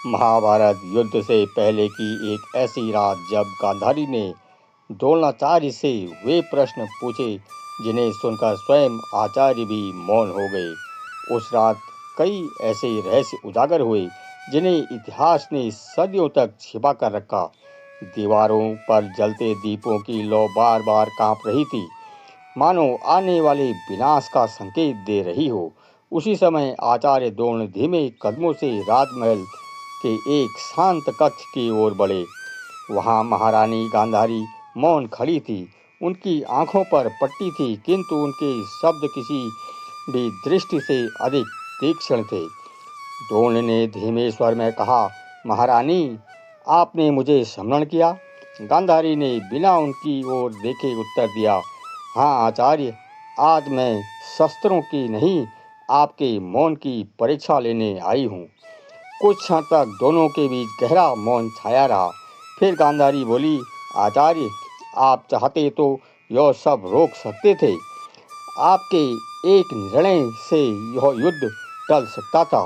महाभारत युद्ध से पहले की एक ऐसी रात जब गांधारी ने द्रोणाचार्य से वे प्रश्न पूछे जिन्हें सुनकर स्वयं आचार्य भी मौन हो गए। उस रात कई ऐसे रहस्य उजागर हुए जिन्हें इतिहास ने सदियों तक छिपा कर रखा। दीवारों पर जलते दीपों की लौ बार बार कांप रही थी, मानो आने वाले विनाश का संकेत दे रही हो। उसी समय आचार्य द्रोण धीमे कदमों से राजमहल के एक शांत कक्ष की ओर बढ़े। वहां महारानी गांधारी मौन खड़ी थी। उनकी आंखों पर पट्टी थी, किंतु उनके शब्द किसी भी दृष्टि से अधिक तीक्ष्ण थे। द्रोण ने धीमे स्वर में कहा, महारानी, आपने मुझे स्मरण किया? गांधारी ने बिना उनकी ओर देखे उत्तर दिया, हाँ आचार्य, आज मैं शस्त्रों की नहीं, आपके मौन की परीक्षा लेने आई हूँ। कुछ क्षण तक दोनों के बीच गहरा मौन छाया रहा। फिर गांधारी बोली, आचार्य, आप चाहते तो यह सब रोक सकते थे। आपके एक निर्णय से यह युद्ध टल सकता था।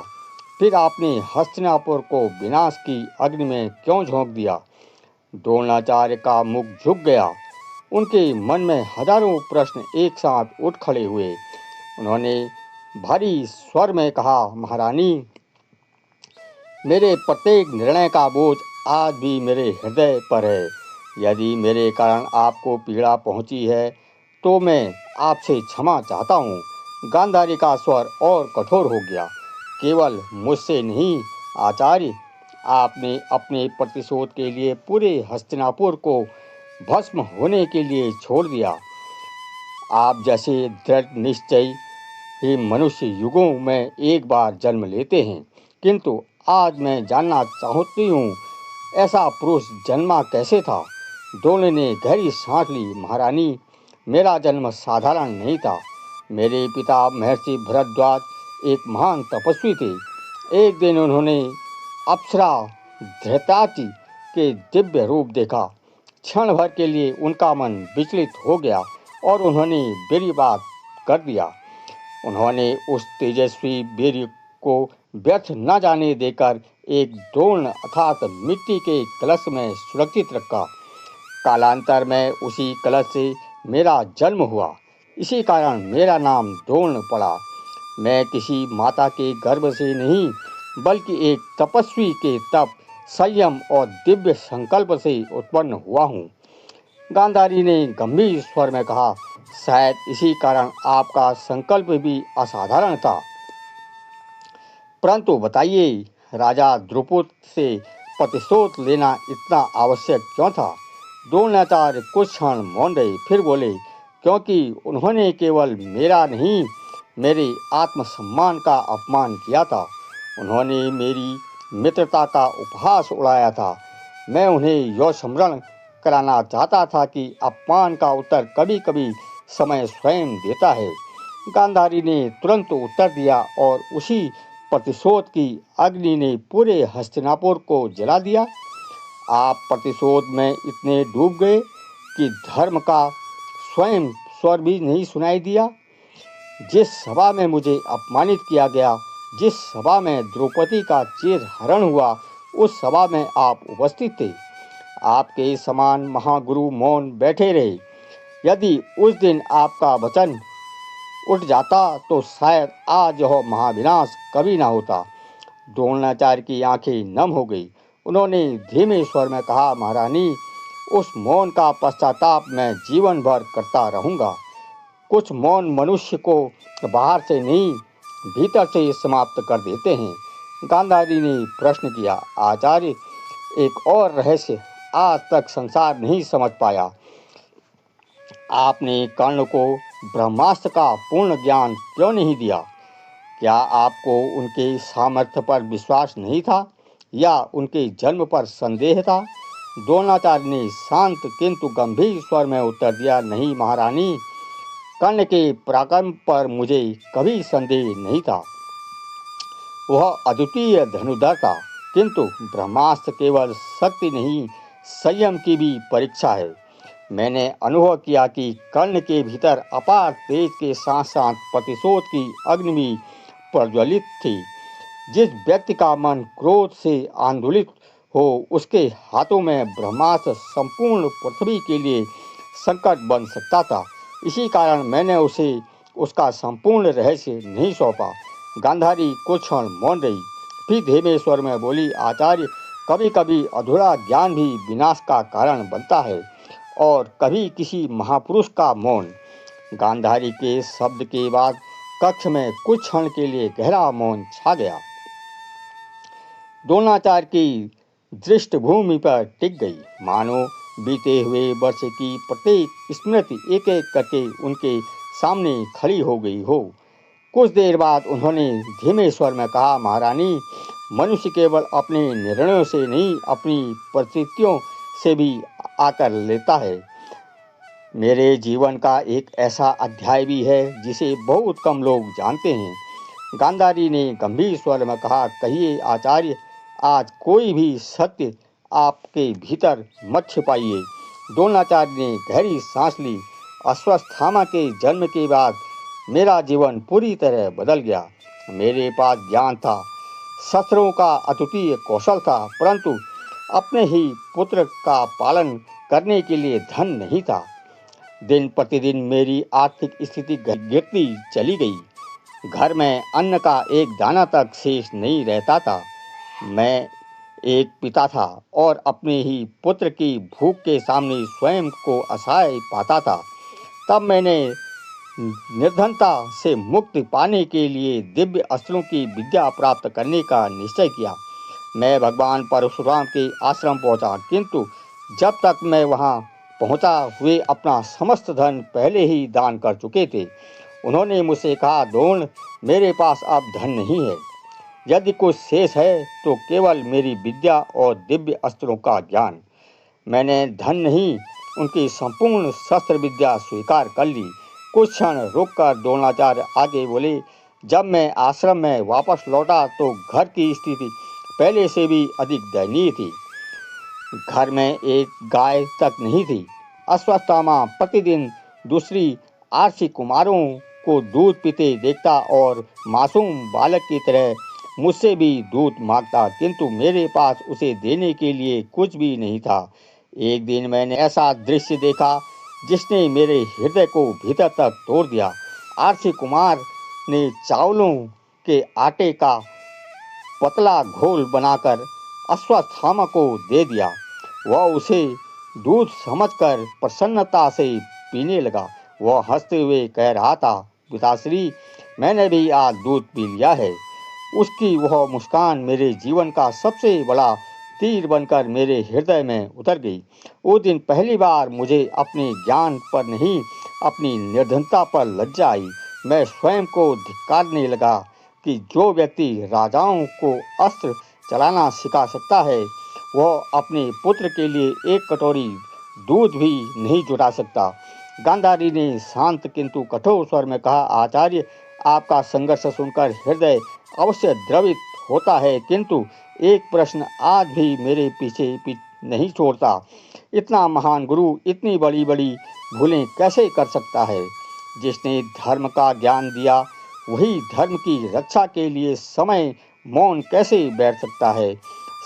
फिर आपने हस्तिनापुर को विनाश की अग्नि में क्यों झोंक दिया? द्रोणाचार्य का मुख झुक गया। उनके मन में हजारों प्रश्न एक साथ उठ खड़े हुए। उन्होंने भारी स्वर में कहा, महारानी, मेरे प्रत्येक निर्णय का बोझ आज भी मेरे हृदय पर है। यदि मेरे कारण आपको पीड़ा पहुंची है तो मैं आपसे क्षमा चाहता हूँ। गांधारी का स्वर और कठोर हो गया। केवल मुझसे नहीं आचार्य, आपने अपने प्रतिशोध के लिए पूरे हस्तिनापुर को भस्म होने के लिए छोड़ दिया। आप जैसे दृढ़ निश्चय ही मनुष्य युगों में एक बार जन्म लेते हैं, किंतु आज मैं जानना चाहती हूँ, ऐसा पुरुष जन्मा कैसे था? द्रोण ने गहरी सांस ली, महारानी, मेरा जन्म साधारण नहीं था। मेरे पिता महर्षि भरद्वाज एक महान तपस्वी थे। एक दिन उन्होंने अप्सरा धृताची के दिव्य रूप देखा। क्षण भर के लिए उनका मन विचलित हो गया और उन्होंने वीर्यपात कर दिया। उन्होंने उस तेजस्वी वीर्य को व्यर्थ न जाने देकर एक द्रोण अर्थात मिट्टी के कलश में सुरक्षित रखा। कालांतर में उसी कलश से मेरा जन्म हुआ। इसी कारण मेरा नाम द्रोण पड़ा। मैं किसी माता के गर्भ से नहीं, बल्कि एक तपस्वी के तप, संयम और दिव्य संकल्प से उत्पन्न हुआ हूँ। गांधारी ने गंभीर स्वर में कहा, शायद इसी कारण आपका संकल्प भी असाधारण था। परंतु बताइए, राजा द्रुपद से प्रतिशोध लेना इतना आवश्यक क्यों था? द्रोणाचार्य कुछ क्षण मौन रहे, फिर बोले, क्योंकि उन्होंने केवल मेरा नहीं, मेरे आत्मसम्मान का अपमान किया था। उन्होंने मेरी मित्रता का उपहास उड़ाया था। मैं उन्हें यह स्मरण कराना चाहता था कि अपमान का उत्तर कभी कभी समय स्वयं देता है। गांधारी ने तुरंत उत्तर दिया और उसी प्रतिशोध की अग्नि ने पूरे हस्तिनापुर को जला दिया। आप प्रतिशोध में इतने डूब गए कि धर्म का स्वयं स्वर भी नहीं सुनाई दिया। जिस सभा में मुझे अपमानित किया गया, जिस सभा में द्रौपदी का चीर हरण हुआ, उस सभा में आप उपस्थित थे। आपके समान महागुरु मौन बैठे रहे। यदि उस दिन आपका वचन उठ जाता तो शायद आज यह महाविनाश कभी ना होता। द्रोणाचार्य की आंखें नम हो गई। उन्होंने धीमे स्वर में कहा, महारानी, उस मौन का पश्चाताप मैं जीवन भर करता रहूंगा। कुछ मौन मनुष्य को बाहर से नहीं, भीतर से समाप्त कर देते हैं। गांधारी ने प्रश्न किया, आचार्य, एक और रहस्य आज तक संसार नहीं समझ पाया। आपने कर्ण को ब्रह्मास्त्र का पूर्ण ज्ञान क्यों नहीं दिया? क्या आपको उनके सामर्थ्य पर विश्वास नहीं था या उनके जन्म पर संदेह था? द्रोणाचार्य ने शांत किंतु गंभीर स्वर में उत्तर दिया, नहीं महारानी, कर्ण के पराक्रम पर मुझे कभी संदेह नहीं था। वह अद्वितीय धनुर्धर था, किंतु ब्रह्मास्त्र केवल शक्ति नहीं, संयम की भी परीक्षा है। मैंने अनुभव किया कि कर्ण के भीतर अपार तेज के साथ साथ प्रतिशोध की अग्नि भी प्रज्वलित थी। जिस व्यक्ति का मन क्रोध से आंदोलित हो उसके हाथों में ब्रह्मास्त्र संपूर्ण पृथ्वी के लिए संकट बन सकता था। इसी कारण मैंने उसे उसका संपूर्ण रहस्य नहीं सौंपा। गांधारी कुछ क्षण मौन रही, फिर धीमे स्वर में बोली, आचार्य, कभी कभी अधूरा ज्ञान भी विनाश का कारण बनता है और कभी किसी महापुरुष का मौन। गांधारी के शब्द के बाद कक्ष में कुछ क्षण के लिए गहरा मौन छा गया। द्रोणाचार्य की दृष्टभूमि पर टिक गई, मानो बीते हुए वर्ष की प्रत्येक स्मृति एक एक करके उनके सामने खड़ी हो गई हो। कुछ देर बाद उन्होंने धीमे स्वर में कहा, महारानी, मनुष्य केवल अपने निर्णयों से नहीं अपनी परिस्थितियों से भी आकर लेता है। मेरे जीवन का एक ऐसा अध्याय भी है जिसे बहुत कम लोग जानते हैं। गांधारी ने गंभीर स्वर में कहा, कहिए आचार्य, आज कोई भी सत्य आपके भीतर मत छिपाइए। द्रोणाचार्य ने गहरी सांस ली। अश्वत्थामा के जन्म के बाद मेरा जीवन पूरी तरह बदल गया। मेरे पास ज्ञान था, शस्त्रों का अद्वितीय कौशल था, परंतु अपने ही पुत्र का पालन करने के लिए धन नहीं था। दिन प्रतिदिन मेरी आर्थिक स्थिति गिरती चली गई। घर में अन्न का एक दाना तक शेष नहीं रहता था। मैं एक पिता था और अपने ही पुत्र की भूख के सामने स्वयं को असहाय पाता था। तब मैंने निर्धनता से मुक्ति पाने के लिए दिव्य अस्त्रों की विद्या प्राप्त करने का निश्चय किया। मैं भगवान परशुराम के आश्रम पहुंचा, किंतु जब तक मैं वहां पहुंचा वे अपना समस्त धन पहले ही दान कर चुके थे। उन्होंने मुझसे कहा, द्रोण, मेरे पास अब धन नहीं है। यदि कुछ शेष है तो केवल मेरी विद्या और दिव्य अस्त्रों का ज्ञान। मैंने धन नहीं, उनकी संपूर्ण शस्त्र विद्या स्वीकार कर ली। कुछ क्षण रुककर द्रोणाचार्य आगे बोले, जब मैं आश्रम में वापस लौटा तो घर की स्थिति पहले से भी अधिक दयनीय थी। घर में एक गाय तक नहीं थी। अश्वत्थामा प्रतिदिन दूसरी आरसी कुमारों को दूध पीते देखता और मासूम बालक की तरह मुझसे भी दूध मांगता, किंतु मेरे पास उसे देने के लिए कुछ भी नहीं था। एक दिन मैंने ऐसा दृश्य देखा जिसने मेरे हृदय को भीतर तक तोड़ दिया। आरसी कुमार ने चावलों के आटे का पतला घोल बनाकर अश्वत्थामा को दे दिया। वह उसे दूध समझकर प्रसन्नता से पीने लगा। वह हंसते हुए कह रहा था, पिताश्री, मैंने भी आज दूध पी लिया है। उसकी वह मुस्कान मेरे जीवन का सबसे बड़ा तीर बनकर मेरे हृदय में उतर गई। उस दिन पहली बार मुझे अपने ज्ञान पर नहीं, अपनी निर्धनता पर लज्जा आई। मैं स्वयं को धिक्कारने लगा कि जो व्यक्ति राजाओं को अस्त्र चलाना सिखा सकता है, वह अपने पुत्र के लिए एक कटोरी दूध भी नहीं जुटा सकता। गांधारी ने शांत किंतु कठोर स्वर में कहा, आचार्य, आपका संघर्ष सुनकर हृदय अवश्य द्रवित होता है, किंतु एक प्रश्न आज भी मेरे पीछे नहीं छोड़ता। इतना महान गुरु इतनी बड़ी बड़ी भूलें कैसे कर सकता है? जिसने धर्म का ज्ञान दिया वही धर्म की रक्षा के लिए समय मौन कैसे बैठ सकता है?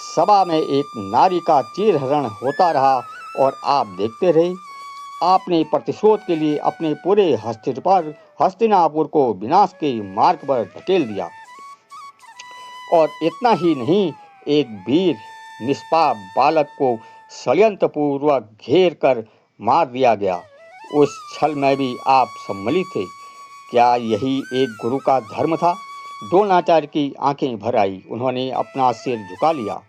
सभा में एक नारी का चीरहरण होता रहा और आप देखते रहे। आपने प्रतिशोध के लिए अपने पूरे हस्तिनापुर को विनाश के मार्ग पर ढकेल दिया। और इतना ही नहीं, एक वीर निष्पाप बालक को षड्यंत्रपूर्वक घेर कर मार दिया गया। उस छल में भी आप सम्मिलित थे। क्या यही एक गुरु का धर्म था? द्रोणाचार्य की आंखें भर आई। उन्होंने अपना सिर झुका लिया।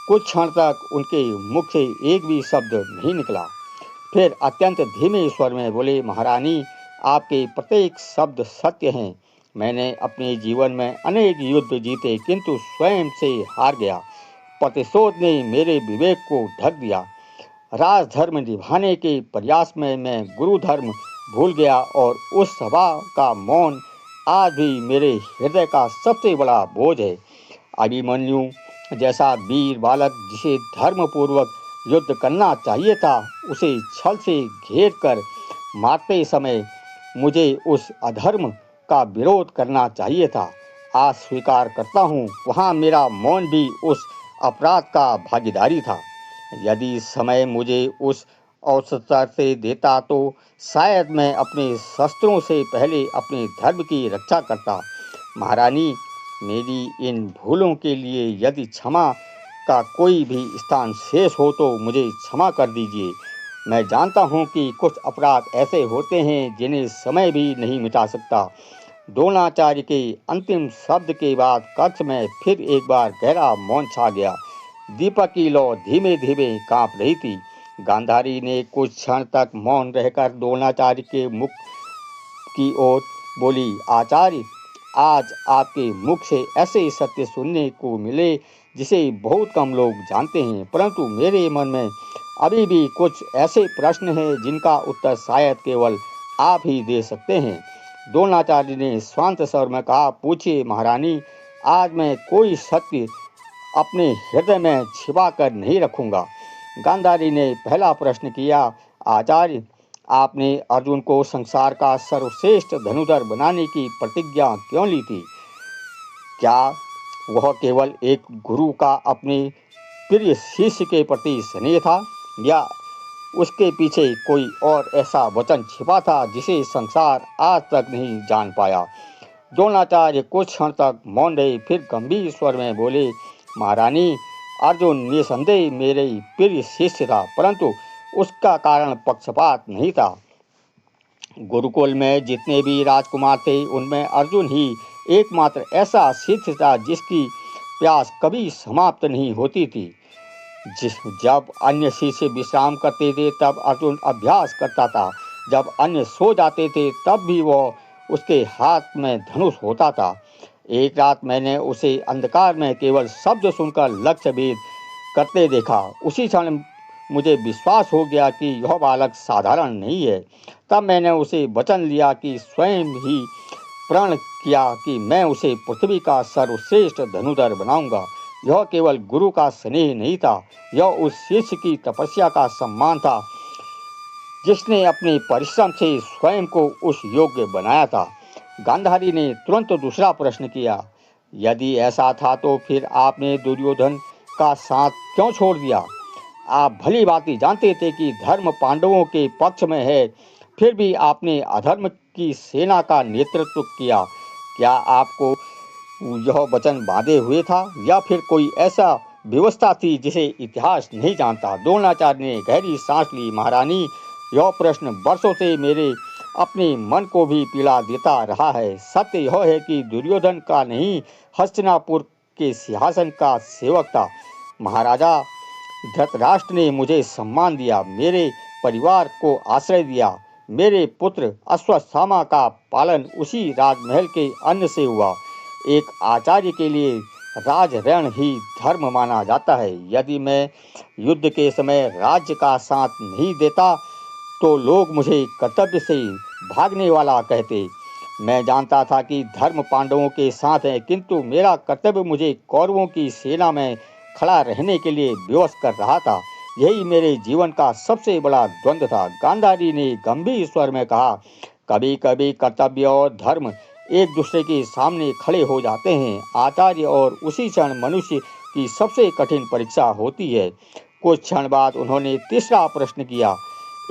कुछ क्षण तक उनके मुख से एक भी शब्द नहीं निकला। फिर अत्यंत धीमे स्वर में बोले, महारानी, आपके प्रत्येक शब्द सत्य हैं। मैंने अपने जीवन में अनेक युद्ध जीते, किंतु स्वयं से हार गया। प्रतिशोध ने मेरे विवेक को ढक दिया। राजधर्म निभाने के प्रयास में मैं गुरु धर्म भूल गया और उस सभा का मौन आज भी मेरे हृदय का सबसे बड़ा बोझ है। अभिमन्यु जैसा वीर बालक जिसे धर्मपूर्वक युद्ध करना चाहिए था, उसे छल से घेर कर मारते समय मुझे उस अधर्म का विरोध करना चाहिए था। आज स्वीकार करता हूँ, वहाँ मेरा मौन भी उस अपराध का भागीदारी था। यदि समय मुझे उस अवसर से देता तो शायद मैं अपने शस्त्रों से पहले अपने धर्म की रक्षा करता। महारानी, मेरी इन भूलों के लिए यदि क्षमा का कोई भी स्थान शेष हो तो मुझे क्षमा कर दीजिए। मैं जानता हूँ कि कुछ अपराध ऐसे होते हैं जिन्हें समय भी नहीं मिटा सकता। द्रोणाचार्य के अंतिम शब्द के बाद कक्ष में फिर एक बार गहरा मौन छा गया। दीपक की लौ धीमे धीमे कांप रही थी। गांधारी ने कुछ क्षण तक मौन रहकर द्रोणाचार्य के मुख की ओर बोली, आचार्य, आज आपके मुख से ऐसे सत्य सुनने को मिले जिसे बहुत कम लोग जानते हैं, परंतु मेरे मन में अभी भी कुछ ऐसे प्रश्न हैं जिनका उत्तर शायद केवल आप ही दे सकते हैं। द्रोणाचार्य ने शांत स्वर में कहा, पूछिए महारानी, आज मैं कोई सत्य अपने हृदय में छिपा कर नहीं रखूंगा। गांधारी ने पहला प्रश्न किया, आचार्य, आपने अर्जुन को संसार का सर्वश्रेष्ठ धनुधर बनाने की प्रतिज्ञा क्यों ली थी? क्या वह केवल एक गुरु का अपने प्रिय शिष्य के प्रति स्नेह था, या उसके पीछे कोई और ऐसा वचन छिपा था जिसे संसार आज तक नहीं जान पाया? द्रोणाचार्य कुछ क्षण तक मौन रहे, फिर गंभीर स्वर में बोले, महारानी, अर्जुन निसंदेह मेरे प्रिय शिष्य था, परंतु उसका कारण पक्षपात नहीं था। गुरुकुल में जितने भी राजकुमार थे उनमें अर्जुन ही एकमात्र ऐसा शिष्य था जिसकी प्यास कभी समाप्त नहीं होती थी। जब अन्य शिष्य विश्राम करते थे तब अर्जुन अभ्यास करता था। जब अन्य सो जाते थे तब भी वह उसके हाथ में धनुष होता था। एक रात मैंने उसे अंधकार में केवल शब्द सुनकर लक्ष्य भेद करते देखा। उसी क्षण मुझे विश्वास हो गया कि यह बालक साधारण नहीं है। तब मैंने उसे वचन लिया कि स्वयं ही प्रण किया कि मैं उसे पृथ्वी का सर्वश्रेष्ठ धनुधर बनाऊंगा। यह केवल गुरु का स्नेह नहीं था, यह उस शिष्य की तपस्या का सम्मान था जिसने अपने परिश्रम से स्वयं को उस योग्य बनाया था। गांधारी ने तुरंत दूसरा प्रश्न किया, यदि ऐसा था तो फिर आपने दुर्योधन का साथ क्यों छोड़ दिया? आप भली भांति जानते थे कि धर्म पांडवों के पक्ष में है, फिर भी आपने अधर्म की सेना का नेतृत्व किया। क्या आपको यह वचन बांधे हुए था, या फिर कोई ऐसा व्यवस्था थी जिसे इतिहास नहीं जानता? द्रोणाचार्य ने गहरी सांस ली, महारानी, यह प्रश्न वर्षों से मेरे अपने मन को भी पीड़ा देता रहा है। सत्य यह है कि दुर्योधन का नहीं, हस्तिनापुर के सिंहासन का सेवक था। महाराजा धृतराष्ट्र ने मुझे सम्मान दिया, मेरे परिवार को आश्रय दिया। मेरे पुत्र अश्वत्थामा का पालन उसी राजमहल के अन्न से हुआ। एक आचार्य के लिए राजऋण ही धर्म माना जाता है। यदि मैं युद्ध के समय राज्य का साथ नहीं देता तो लोग मुझे कर्तव्य से भागने वाला कहते। मैं जानता था कि धर्म पांडवों के साथ है, किंतु मेरा कर्तव्य मुझे कौरवों की सेना में खड़ा रहने के लिए विवश कर रहा था। यही मेरे जीवन का सबसे बड़ा द्वंद्व था। गांधारी ने गंभीर स्वर में कहा, कभी कभी कर्तव्य और धर्म एक दूसरे के सामने खड़े हो जाते हैं, आचार्य, और उसी क्षण मनुष्य की सबसे कठिन परीक्षा होती है। कुछ क्षण बाद उन्होंने तीसरा प्रश्न किया,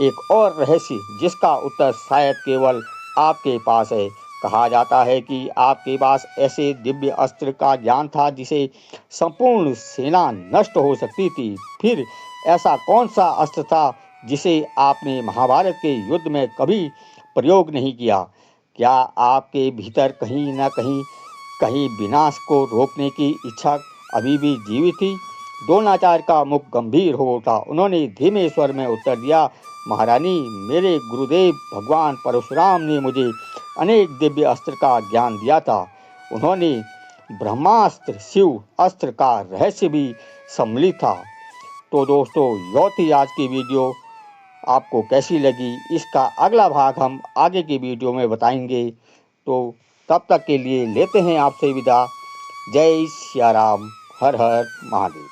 एक और रहस्य जिसका उत्तर शायद केवल आपके पास है। कहा जाता है कि आपके पास ऐसे दिव्य अस्त्र का ज्ञान था जिसे संपूर्ण सेना नष्ट हो सकती थी। फिर ऐसा कौन सा अस्त्र था जिसे आपने महाभारत के युद्ध में कभी प्रयोग नहीं किया? क्या आपके भीतर कहीं न कहीं विनाश को रोकने की इच्छा अभी भी जीवित थी? द्रोणाचार्य का मुख गंभीर हो उठा। उन्होंने धीमे स्वर में उत्तर दिया, महारानी, मेरे गुरुदेव भगवान परशुराम ने मुझे अनेक दिव्य अस्त्र का ज्ञान दिया था। उन्होंने ब्रह्मास्त्र, शिव अस्त्र का रहस्य भी सम्मिलित था। तो दोस्तों, यह थी आज की वीडियो। आपको कैसी लगी, इसका अगला भाग हम आगे की वीडियो में बताएंगे। तो तब तक के लिए लेते हैं आपसे विदा। जय सिया राम, हर हर महादेव।